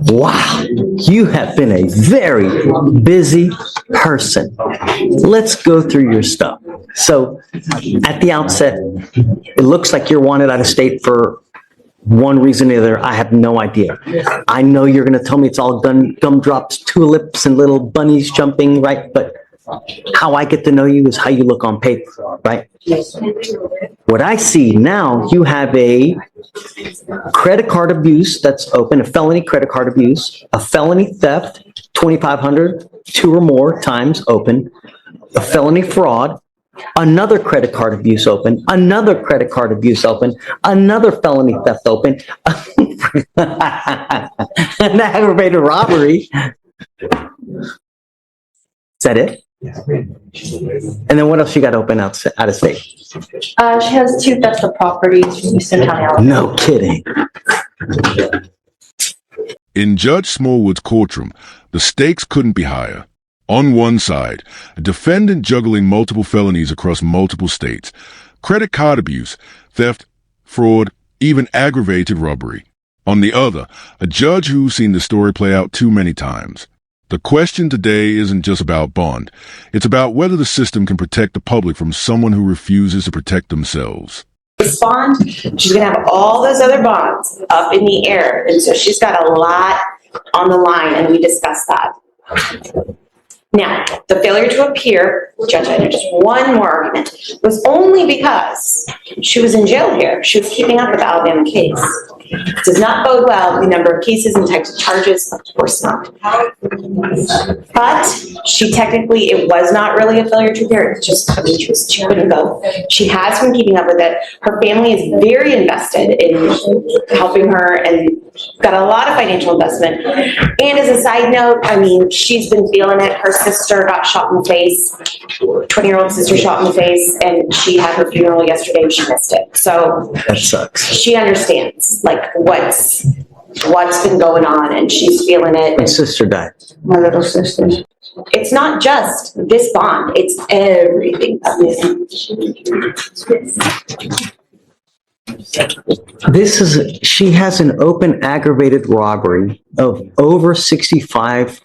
Wow, you have been a very busy person. Let's go through your stuff. So at the outset, it looks like you're wanted out of state for one reason or the other. I have no idea. I know you're going to tell me it's all gumdrops, tulips, and little bunnies jumping, right? But how I get to know you is how you look on paper, right? What I see now, you have a credit card abuse that's open, a felony credit card abuse, a felony theft, 2,500, 2 or more times open, a felony fraud, another credit card abuse open, another credit card abuse open, another felony theft open, an aggravated robbery. Is that it? And then what else you got open out of state? She has 2 thefts of property in Houston County, Alabama. No kidding. In Judge Smallwood's courtroom, the stakes couldn't be higher. On one side, a defendant juggling multiple felonies across multiple states, credit card abuse, theft, fraud, even aggravated robbery. On the other, a judge who's seen the story play out too many times. The question today isn't just about bond. It's about whether the system can protect the public from someone who refuses to protect themselves. This bond, she's going to have all those other bonds up in the air. And so she's got a lot on the line, and we discussed that. Now, the failure to appear, Judge, I have just one more argument, was only because she was in jail here. She was keeping up with the Alabama case. It does not bode well the number of cases and types of charges, of course not. But she technically, it was not really a failure to appear. It's just, I mean, she couldn't go. She has been keeping up with it. Her family is very invested in helping her and got a lot of financial investment. And as a side note, I mean, she's been feeling it. Her sister got shot in the face, 20-year-old sister shot in the face, and she had her funeral yesterday and she missed it. So that sucks. She understands like what's been going on, and she's feeling it. My sister died. My little sister. It's not just this bond, it's everything. She has an open aggravated robbery of over 65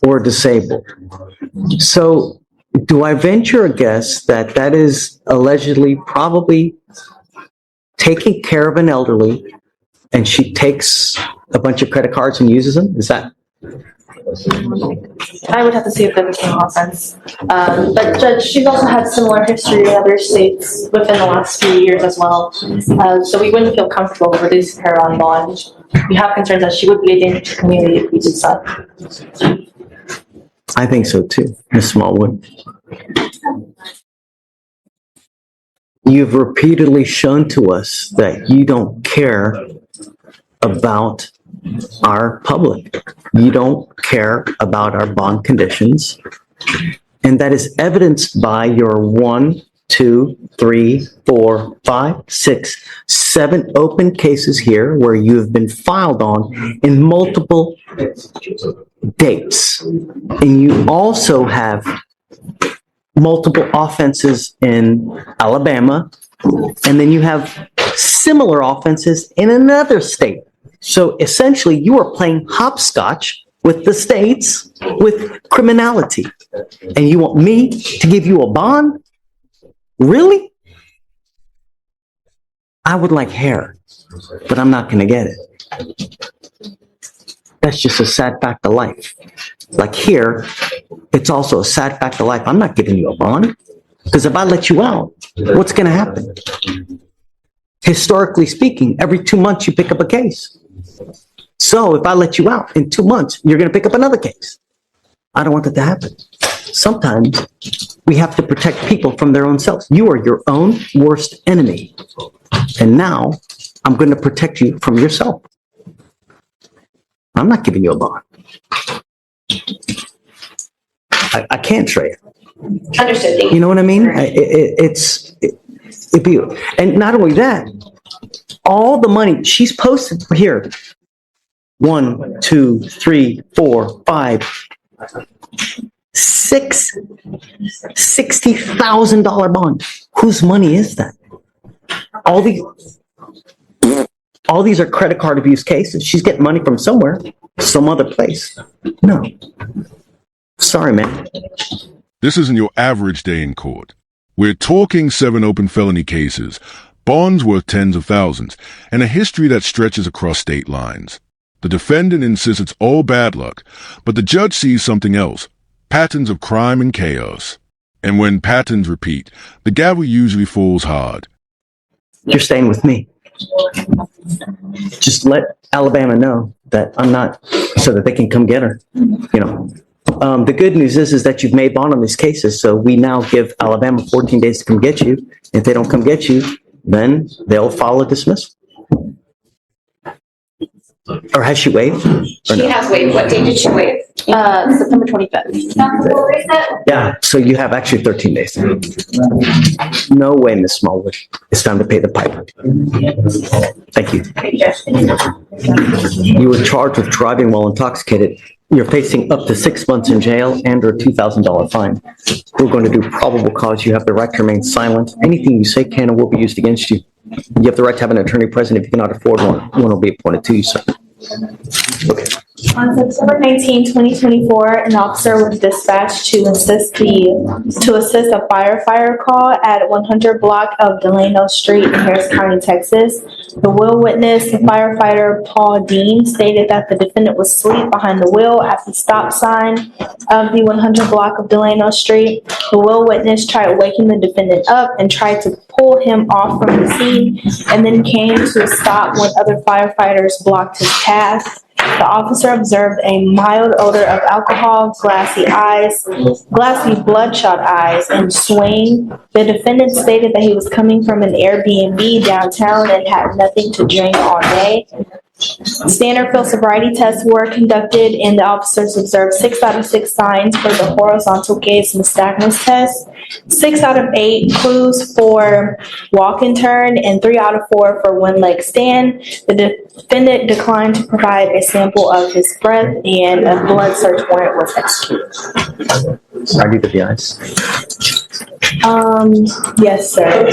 or disabled. So do I venture a guess that that is allegedly probably taking care of an elderly, and she takes a bunch of credit cards and uses them? Is that? I would have to see if that became offense. But Judge, she's also had similar history in other states within the last few years as well. So we wouldn't feel comfortable releasing her on bond. We have concerns that she would be a danger to the community if we did so. I think so too, Ms. Smallwood. You've repeatedly shown to us that you don't care about our public. You don't care about our bond conditions. And that is evidenced by your 1, 2, 3, 4, 5, 6, 7 open cases here where you have been filed on in multiple dates. And you also have multiple offenses in Alabama, and then you have similar offenses in another state. So essentially, you are playing hopscotch with the states with criminality. And you want me to give you a bond? Really? I would like hair, but I'm not going to get it. That's just a sad fact of life. Like here, it's also a sad fact of life. I'm not giving you a bond, because if I let you out, what's going to happen? Historically speaking, every 2 months you pick up a case. So if I let you out in 2 months, you're going to pick up another case. I don't want that to happen. Sometimes we have to protect people from their own selves. You are your own worst enemy. And now I'm going to protect you from yourself. I'm not giving you a bond. I can't, Shreya. Understood. You know what I mean? It'd be, and not only that, all the money she's posted here, 1, 2, 3, 4, 5, 6 $60,000 bond. Whose money is that? All these. All these are credit card abuse cases. She's getting money from somewhere, some other place. No. Sorry, man. This isn't your average day in court. We're talking 7 open felony cases, bonds worth tens of thousands, and a history that stretches across state lines. The defendant insists it's all bad luck, but the judge sees something else, patterns of crime and chaos. And when patterns repeat, the gavel usually falls hard. You're staying with me. Just let Alabama know that I'm not, so that they can come get her. The good news is that you've made bond on these cases, so we now give Alabama 14 days to come get you. If they don't come get you, then they'll file a dismissal. Or has she waived? She has waived. What date did she waive? September 25th. Yeah, so you have actually 13 days. No way, Miss Smallwood. It's time to pay the piper. Thank you. You were charged with driving while intoxicated. You're facing up to 6 months in jail and or a $2,000 fine. We're going to do probable cause. You have the right to remain silent. Anything you say can and will be used against you. You have the right to have an attorney present. If you cannot afford one will be appointed to you, sir. Okay. On September 19, 2024, an officer was dispatched to assist a firefighter call at 100 block of Delano Street in Harris County, Texas. The wheel witness, the firefighter Paul Dean, stated that the defendant was asleep behind the wheel at the stop sign of the 100 block of Delano Street. The wheel witness tried waking the defendant up and tried to pull him off from the scene, and then came to a stop when other firefighters blocked his path. The officer observed a mild odor of alcohol, glassy bloodshot eyes, and swing. The defendant stated that he was coming from an Airbnb downtown and had nothing to drink all day. Standard field sobriety tests were conducted, and the officers observed 6 out of 6 signs for the horizontal gaze nystagmus test, 6 out of 8 clues for walk and turn, and 3 out of 4 for one leg stand. The defendant declined to provide a sample of his breath, and a blood search warrant was executed. I need the ice. Yes, sir.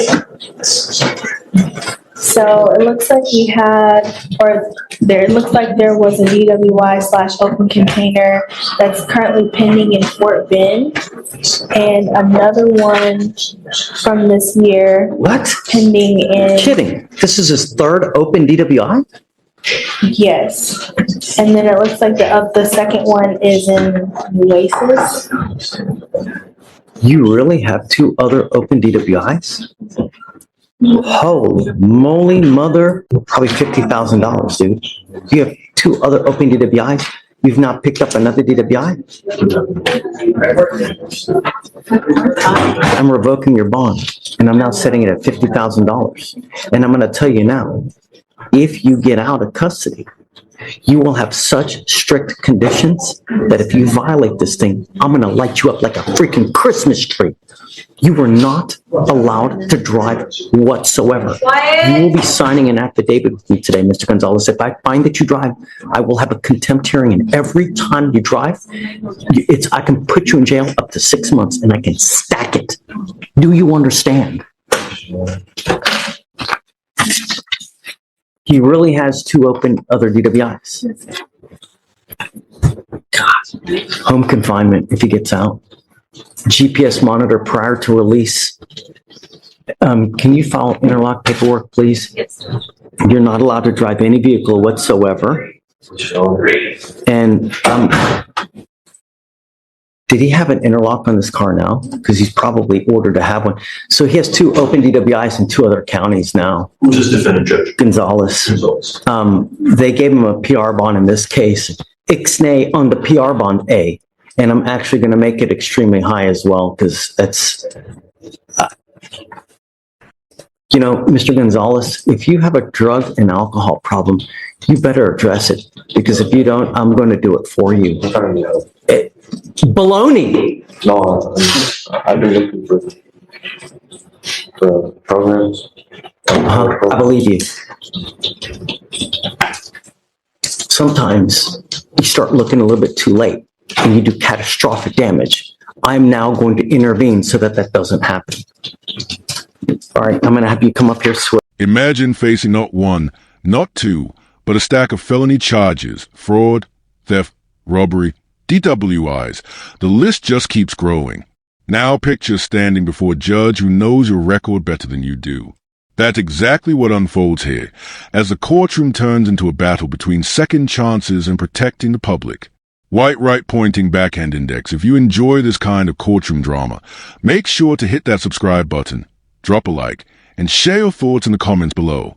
So it looks like there was a DWI/open container that's currently pending in Fort Bend, and another one from this year What? pending in. Kidding. This is his third open DWI? Yes, and then it looks like the second one is in Oasis. You really have 2 other open DWIs? Holy moly, mother, probably $50,000, dude. You have 2 other open DWIs. You've not picked up another DWI? I'm revoking your bond, and I'm now setting it at $50,000. And I'm going to tell you now, if you get out of custody, you will have such strict conditions that if you violate this thing, I'm going to light you up like a freaking Christmas tree. You are not allowed to drive whatsoever. You will be signing an affidavit with me today, Mr. Gonzalez. If I find that you drive, I will have a contempt hearing, and every time you drive, I can put you in jail up to 6 months, and I can stack it. Do you understand? He really has 2 open other DWIs. God. Home confinement if he gets out. GPS monitor prior to release. Can you file interlock paperwork, please? Yes. You're not allowed to drive any vehicle whatsoever. And did he have an interlock on this car now? Because he's probably ordered to have one. So he has 2 open DWIs in 2 other counties now. Who's this defendant, Judge? Gonzalez. They gave him a PR bond in this case. Ixnay on the PR bond A. And I'm actually going to make it extremely high as well, because that's, Mr. Gonzalez, if you have a drug and alcohol problem, you better address it, because if you don't, I'm going to do it for you. Baloney. No, I've been looking for programs. I believe you. Sometimes you start looking a little bit too late and you do catastrophic damage. I'm now going to intervene so that doesn't happen. All right, I'm going to have you come up here. Imagine facing not 1, Not two, but a stack of felony charges, fraud, theft, robbery, DWIs. The list just keeps growing. Now picture standing before a judge who knows your record better than you do. That's exactly what unfolds here, as the courtroom turns into a battle between second chances and protecting the public. White right pointing backhand index. If you enjoy this kind of courtroom drama, make sure to hit that subscribe button, drop a like, and share your thoughts in the comments below.